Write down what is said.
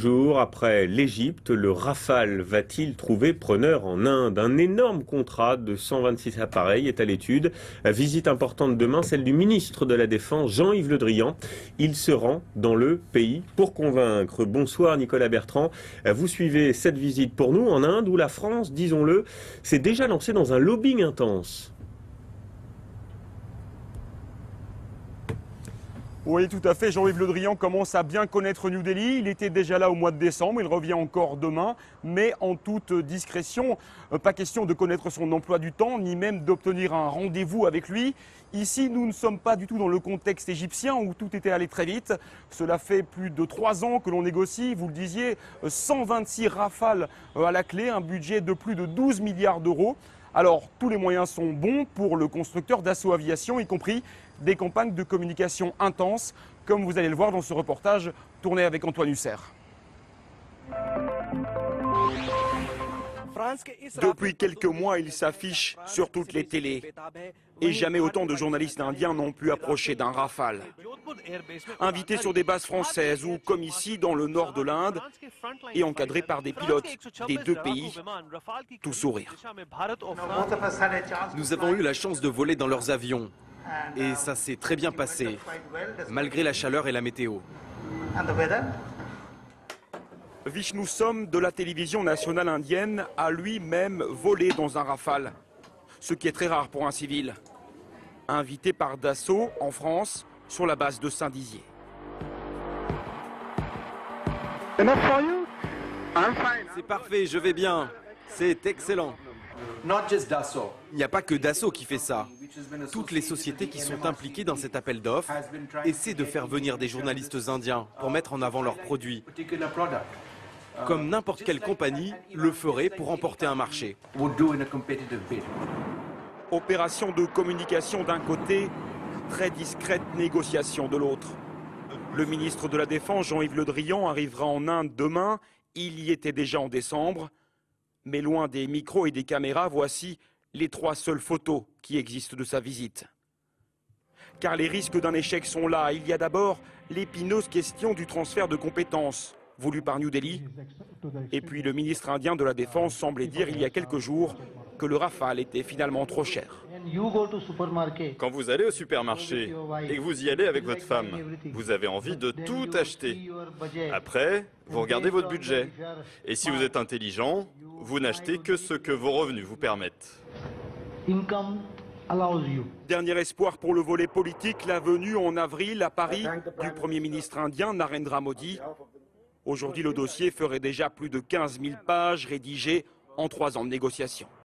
jours après l'Égypte, le Rafale va-t-il trouver preneur en Inde? Un énorme contrat de 126 appareils est à l'étude. Visite importante demain, celle du ministre de la Défense, Jean-Yves Le Drian. Il se rend dans le pays pour convaincre. Bonsoir Nicolas Bertrand. Vous suivez cette visite pour nous en Inde où la France, disons-le, s'est déjà lancée dans un lobbying intense. Oui, tout à fait. Jean-Yves Le Drian commence à bien connaître New Delhi. Il était déjà là au mois de décembre, il revient encore demain, mais en toute discrétion. Pas question de connaître son emploi du temps, ni même d'obtenir un rendez-vous avec lui. Ici, nous ne sommes pas du tout dans le contexte égyptien où tout était allé très vite. Cela fait plus de 3 ans que l'on négocie, vous le disiez, 126 rafales à la clé, un budget de plus de 12 milliards d'euros. Alors, tous les moyens sont bons pour le constructeur Dassault Aviation, y compris des campagnes de communication intenses, comme vous allez le voir dans ce reportage tourné avec Antoine Husser. Depuis quelques mois, il s'affiche sur toutes les télés. Et jamais autant de journalistes indiens n'ont pu approcher d'un Rafale. Invités sur des bases françaises ou comme ici dans le nord de l'Inde et encadrés par des pilotes des deux pays, tout sourire. Nous avons eu la chance de voler dans leurs avions et ça s'est très bien passé, malgré la chaleur et la météo. Vishnu Som de la télévision nationale indienne a lui-même volé dans un Rafale, ce qui est très rare pour un civil. Invité par Dassault en France sur la base de Saint-Dizier. C'est parfait, je vais bien. C'est excellent. Il n'y a pas que Dassault qui fait ça. Toutes les sociétés qui sont impliquées dans cet appel d'offres essaient de faire venir des journalistes indiens pour mettre en avant leurs produits. Comme n'importe quelle compagnie le ferait pour remporter un marché. Opération de communication d'un côté, très discrète négociation de l'autre. Le ministre de la Défense, Jean-Yves Le Drian, arrivera en Inde demain. Il y était déjà en décembre. Mais loin des micros et des caméras, voici les 3 seules photos qui existent de sa visite. Car les risques d'un échec sont là. Il y a d'abord l'épineuse question du transfert de compétences voulu par New Delhi. Et puis le ministre indien de la Défense semblait dire il y a quelques jours que le Rafale était finalement trop cher. Quand vous allez au supermarché et que vous y allez avec votre femme, vous avez envie de tout acheter. Après, vous regardez votre budget. Et si vous êtes intelligent, vous n'achetez que ce que vos revenus vous permettent. Dernier espoir pour le volet politique, la venue en avril à Paris du Premier ministre indien Narendra Modi. Aujourd'hui, le dossier ferait déjà plus de 15 000 pages rédigées en 3 ans de négociations.